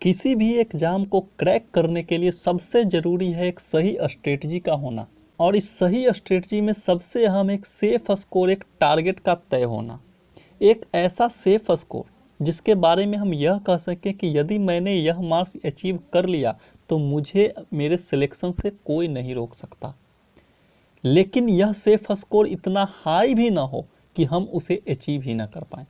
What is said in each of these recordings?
किसी भी एग्जाम को क्रैक करने के लिए सबसे ज़रूरी है एक सही स्ट्रेटजी का होना, और इस सही स्ट्रेटजी में सबसे अहम एक सेफ स्कोर, एक टारगेट का तय होना। एक ऐसा सेफ स्कोर जिसके बारे में हम यह कह सकें कि यदि मैंने यह मार्क्स अचीव कर लिया तो मुझे मेरे सिलेक्शन से कोई नहीं रोक सकता। लेकिन यह सेफ स्कोर इतना हाई भी ना हो कि हम उसे अचीव ही ना कर पाएँ।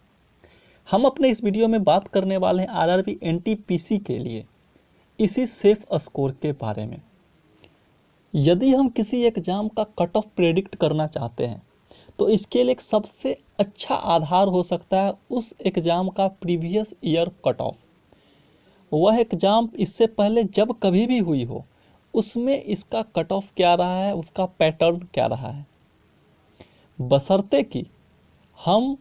हम अपने इस वीडियो में बात करने वाले हैं आरआरबी एनटीपीसी के लिए इसी सेफ स्कोर के बारे में। यदि हम किसी एग्जाम का कट ऑफ प्रेडिक्ट करना चाहते हैं तो इसके लिए एक सबसे अच्छा आधार हो सकता है उस एग्जाम का प्रीवियस ईयर कट ऑफ। वह एग्जाम इससे पहले जब कभी भी हुई हो उसमें इसका कट ऑफ क्या रहा है, उसका पैटर्न क्या रहा है, बशर्ते कि हम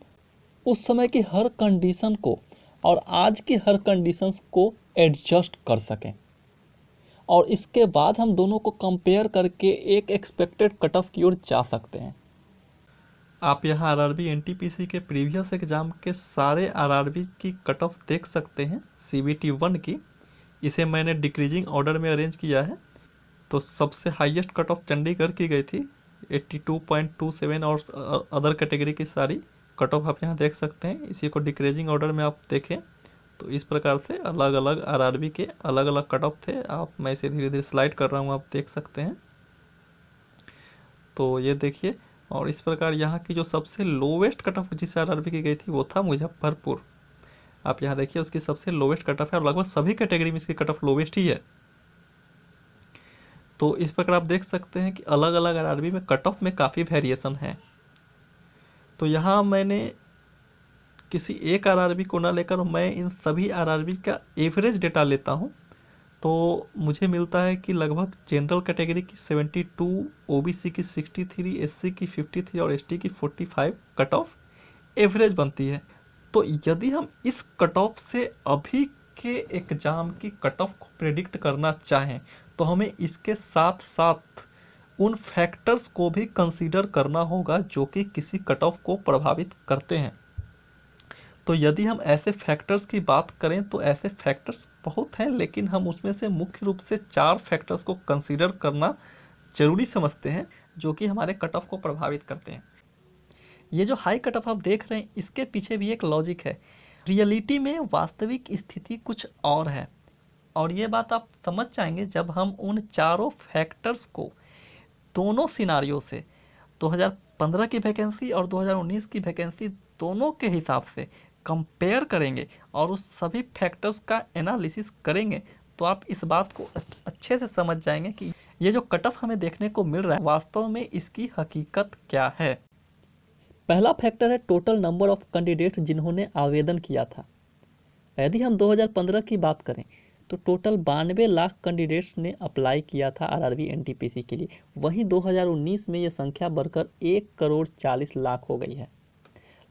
उस समय की हर कंडीशन को और आज की हर कंडीशंस को एडजस्ट कर सकें, और इसके बाद हम दोनों को कंपेयर करके एक एक्सपेक्टेड कट ऑफ की ओर जा सकते हैं। आप यहाँ आरआरबी एनटीपीसी के प्रीवियस एग्जाम के सारे आरआरबी की कट ऑफ देख सकते हैं। सीबीटी 1 की इसे मैंने डिक्रीजिंग ऑर्डर में अरेंज किया है। तो सबसे हाईएस्ट कट ऑफ चंडीगढ़ की गई थी 82.27, और अदर कैटेगरी की सारी कट ऑफ आप यहाँ देख सकते हैं। इसी को डिक्रीजिंग ऑर्डर में आप देखें तो इस प्रकार से अलग अलग आरआरबी के अलग अलग कट ऑफ थे। मैं इसे धीरे धीरे स्लाइड कर रहा हूँ, आप देख सकते हैं। तो ये देखिए, और इस प्रकार यहाँ की जो सबसे लोवेस्ट कट ऑफ जिस आरआरबी की गई थी वो था मुजफ्फरपुर। आप यहाँ देखिए उसकी सबसे लोवेस्ट कट ऑफ है, और लगभग सभी कैटेगरी में इसकी कट ऑफ लोवेस्ट ही है। तो इस प्रकार आप देख सकते हैं कि अलग अलग आरआरबी में कट ऑफ में काफ़ी वेरिएशन है। तो यहाँ मैंने किसी एक आरआरबी को ना लेकर मैं इन सभी आरआरबी का एवरेज डेटा लेता हूँ, तो मुझे मिलता है कि लगभग जनरल कैटेगरी की 72, ओबीसी की 63, एससी की 53 और एसटी की 45 कट ऑफ एवरेज बनती है। तो यदि हम इस कट ऑफ से अभी के एग्जाम की कट ऑफ को प्रेडिक्ट करना चाहें तो हमें इसके साथ साथ उन फैक्टर्स को भी कंसीडर करना होगा जो कि किसी कट ऑफ को प्रभावित करते हैं। तो यदि हम ऐसे फैक्टर्स की बात करें तो ऐसे फैक्टर्स बहुत हैं, लेकिन हम उसमें से मुख्य रूप से 4 फैक्टर्स को कंसीडर करना जरूरी समझते हैं जो कि हमारे कट ऑफ को प्रभावित करते हैं। ये जो हाई कट ऑफ आप देख रहे हैं इसके पीछे भी एक लॉजिक है। रियलिटी में वास्तविक स्थिति कुछ और है, और ये बात आप समझ जाएंगे जब हम उन चारों फैक्टर्स को दोनों सिनारियों से 2015 की वैकेंसी और 2019 की वैकेंसी दोनों के हिसाब से कंपेयर करेंगे और उस सभी फैक्टर्स का एनालिसिस करेंगे तो आप इस बात को अच्छे से समझ जाएंगे कि ये जो कट ऑफ हमें देखने को मिल रहा है वास्तव में इसकी हकीकत क्या है। पहला फैक्टर है टोटल नंबर ऑफ कैंडिडेट्स जिन्होंने आवेदन किया था। यदि हम 2015 की बात करें तो टोटल 92 लाख कैंडिडेट्स ने अप्लाई किया था आरआरबी एनटीपीसी के लिए। वहीं 2019 में ये संख्या बढ़कर 1,40,00,000 हो गई है।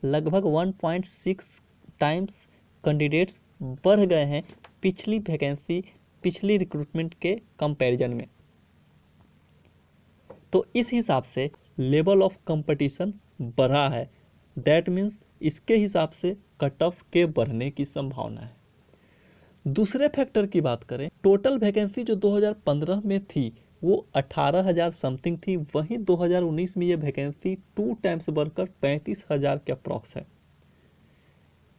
लगभग 1.6 टाइम्स कैंडिडेट्स बढ़ गए हैं पिछली वैकेंसी, पिछली रिक्रूटमेंट के कंपैरिजन में। तो इस हिसाब से लेवल ऑफ कंपटीशन बढ़ा है। दैट मीन्स इसके हिसाब से कट ऑफ के बढ़ने की संभावना है। दूसरे फैक्टर की बात करें, टोटल वैकेंसी जो 2015 में थी वो 18,000 समथिंग थी, वहीं 2019 में ये वैकेंसी 2 टाइम्स बढ़कर 35,000 के अप्रॉक्स है,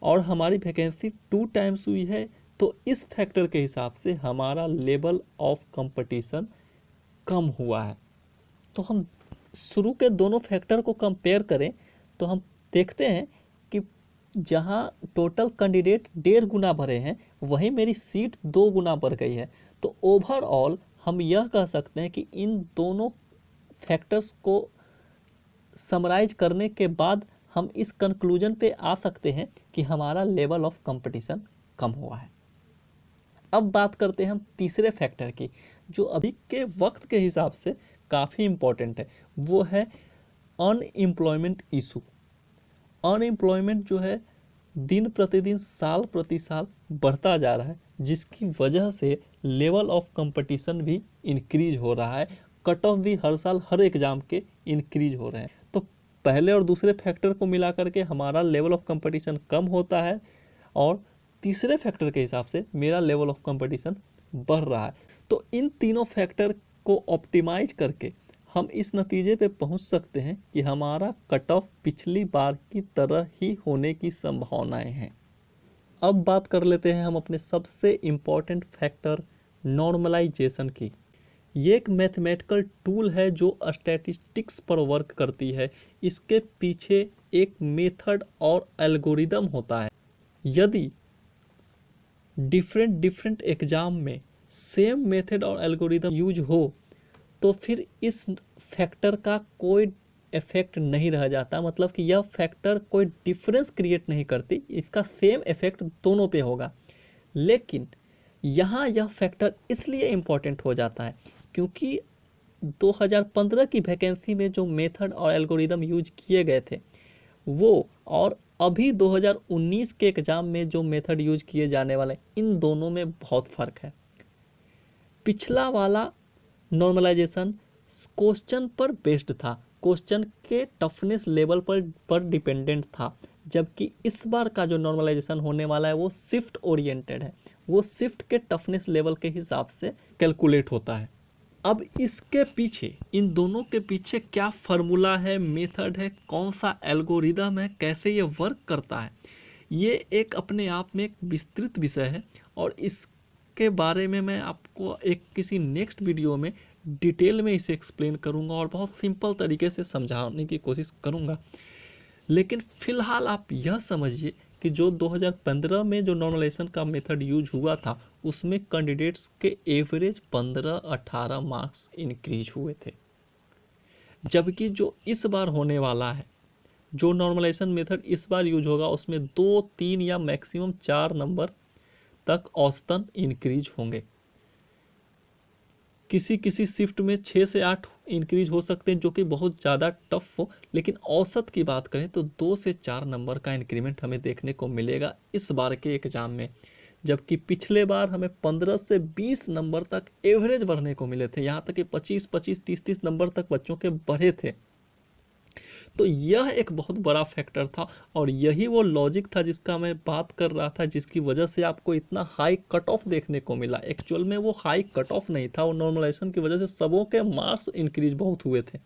और हमारी वैकेंसी 2 टाइम्स हुई है। तो इस फैक्टर के हिसाब से हमारा लेवल ऑफ कंपटीशन कम हुआ है। तो हम शुरू के दोनों फैक्टर को कंपेयर करें तो हम देखते हैं कि जहां टोटल कैंडिडेट 1.5 गुना बढ़े हैं वहीं मेरी सीट 2 गुना बढ़ गई है। तो ओवरऑल हम यह कह सकते हैं कि इन दोनों फैक्टर्स को समराइज करने के बाद हम इस कंक्लूजन पे आ सकते हैं कि हमारा लेवल ऑफ कंपटीशन कम हुआ है। अब बात करते हैं हम तीसरे फैक्टर की जो अभी के वक्त के हिसाब से काफ़ी इम्पोर्टेंट है, वो है अनएम्प्लॉयमेंट इशू। अनएम्प्लॉयमेंट जो है दिन प्रतिदिन साल प्रति साल बढ़ता जा रहा है, जिसकी वजह से लेवल ऑफ कंपटीशन भी इंक्रीज हो रहा है। कट ऑफ भी हर साल हर एग्जाम के इंक्रीज हो रहे हैं। तो पहले और दूसरे फैक्टर को मिला करके हमारा लेवल ऑफ कंपटीशन कम होता है, और तीसरे फैक्टर के हिसाब से मेरा लेवल ऑफ कंपटीशन बढ़ रहा है। तो इन तीनों फैक्टर को ऑप्टिमाइज करके हम इस नतीजे पे पहुंच सकते हैं कि हमारा कट ऑफ पिछली बार की तरह ही होने की संभावनाएं हैं। अब बात कर लेते हैं हम अपने सबसे इम्पॉर्टेंट फैक्टर नॉर्मलाइजेशन की। ये एक मैथमेटिकल टूल है जो स्टैटिस्टिक्स पर वर्क करती है। इसके पीछे एक मेथड और एल्गोरिदम होता है। यदि डिफरेंट एग्जाम में सेम मेथड और एल्गोरिदम यूज हो तो फिर इस फैक्टर का कोई इफेक्ट नहीं रह जाता, मतलब कि यह फैक्टर कोई डिफरेंस क्रिएट नहीं करती, इसका सेम इफेक्ट दोनों पे होगा। लेकिन यहाँ यह फैक्टर इसलिए इम्पोर्टेंट हो जाता है क्योंकि 2015 की वैकेंसी में जो मेथड और एल्गोरिदम यूज किए गए थे वो और अभी 2019 के एग्ज़ाम में जो मेथड यूज किए जाने वाले, इन दोनों में बहुत फ़र्क है। पिछला वाला नॉर्मलाइजेशन क्वेश्चन पर बेस्ड था, क्वेश्चन के टफनेस लेवल पर डिपेंडेंट था, जबकि इस बार का जो नॉर्मलाइजेशन होने वाला है वो शिफ्ट ओरिएंटेड है, वो शिफ्ट के टफनेस लेवल के हिसाब से कैलकुलेट होता है। अब इसके पीछे, इन दोनों के पीछे क्या फार्मूला है, मेथड है, कौन सा एल्गोरिदम है, कैसे ये वर्क करता है, ये एक अपने आप में एक विस्तृत विषय है और इसके बारे में मैं आपको एक किसी नेक्स्ट वीडियो में डिटेल में इसे एक्सप्लेन करूंगा और बहुत सिंपल तरीके से समझाने की कोशिश करूंगा। लेकिन फिलहाल आप यह समझिए कि जो 2015 में जो नॉर्मलाइजेशन का मेथड यूज हुआ था उसमें कैंडिडेट्स के एवरेज 15-18 मार्क्स इंक्रीज हुए थे, जबकि जो इस बार होने वाला है, जो नॉर्मलाइजेशन मेथड इस बार यूज होगा उसमें 2-3 या मैक्सिमम 4 नंबर तक औसतन इंक्रीज होंगे। किसी किसी शिफ्ट में 6 से 8 इंक्रीज हो सकते हैं जो कि बहुत ज़्यादा टफ हो, लेकिन औसत की बात करें तो 2 से 4 नंबर का इंक्रीमेंट हमें देखने को मिलेगा इस बार के एग्ज़ाम में, जबकि पिछले बार हमें 15 से 20 नंबर तक एवरेज बढ़ने को मिले थे, यहाँ तक कि 25-25, 30-30 नंबर तक बच्चों के बढ़े थे। तो यह एक बहुत बड़ा फैक्टर था और यही वो लॉजिक था जिसका मैं बात कर रहा था, जिसकी वजह से आपको इतना हाई कट ऑफ देखने को मिला। एक्चुअल में वो हाई कट ऑफ नहीं था, वो नॉर्मलाइजेशन की वजह से सबों के मार्क्स इंक्रीज बहुत हुए थे,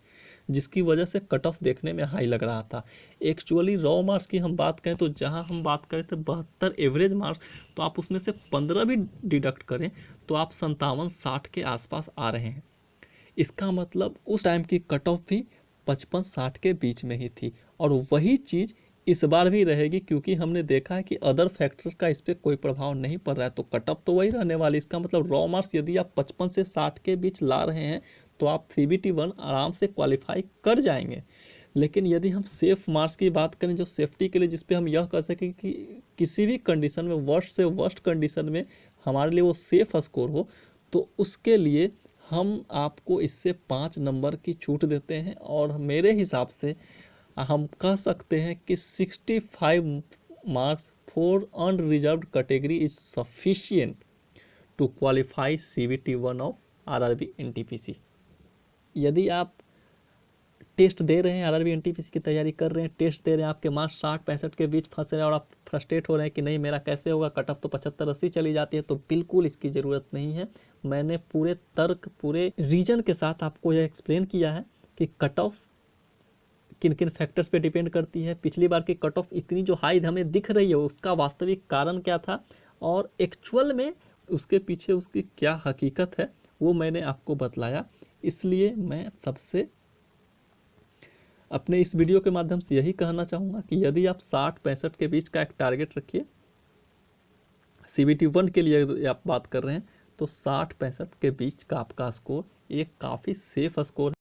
जिसकी वजह से कट ऑफ देखने में हाई लग रहा था। एक्चुअली रॉ मार्क्स की हम बात करें तो जहां हम बात करें थे 72 एवरेज मार्क्स, तो आप उसमें से 15 भी डिडक्ट करें तो आप 57-60 के आसपास आ रहे हैं। इसका मतलब उस टाइम की कट ऑफ भी 55-60 के बीच में ही थी और वही चीज़ इस बार भी रहेगी, क्योंकि हमने देखा है कि अदर फैक्टर्स का इस पर कोई प्रभाव नहीं पड़ रहा है, तो कट ऑफ तो वही रहने वाली। इसका मतलब रॉ मार्क्स यदि आप 55 से 60 के बीच ला रहे हैं तो आप CBT 1 आराम से क्वालिफाई कर जाएंगे। लेकिन यदि हम सेफ मार्क्स की बात करें, जो सेफ्टी के लिए, जिस पे हम यह कह सकें कि किसी भी कंडीशन में, वर्स्ट से वर्स्ट कंडीशन में हमारे लिए वो सेफ स्कोर हो, तो उसके लिए हम आपको इससे 5 नंबर की छूट देते हैं और मेरे हिसाब से हम कह सकते हैं कि 65 marks for unreserved category is sufficient to qualify CBT 1 of RRB NTPC। यदि आप टेस्ट दे रहे हैं, RRB NTPC की तैयारी कर रहे हैं, टेस्ट दे रहे हैं, आपके मार्क्स 60-65 के बीच फंस रहे हैं और आप फ्रस्ट्रेट हो रहे हैं कि नहीं मेरा कैसे होगा, कट ऑफ तो 75-80 चली जाती है, तो बिल्कुल इसकी ज़रूरत नहीं है। मैंने पूरे तर्क, पूरे रीजन के साथ आपको यह एक्सप्लेन किया है कि कट ऑफ किन किन फैक्टर्स पे डिपेंड करती है, पिछली बार की कट ऑफ इतनी जो हाई हमें दिख रही है उसका वास्तविक कारण क्या था और एक्चुअल में उसके पीछे उसकी क्या हकीकत है, वो मैंने आपको बतलाया। इसलिए मैं सबसे अपने इस वीडियो के माध्यम से यही कहना चाहूँगा कि यदि आप 60-65 के बीच का एक टारगेट रखिए, CBT 1 के लिए यदि आप बात कर रहे हैं तो 60-65 के बीच का आपका स्कोर एक काफ़ी सेफ स्कोर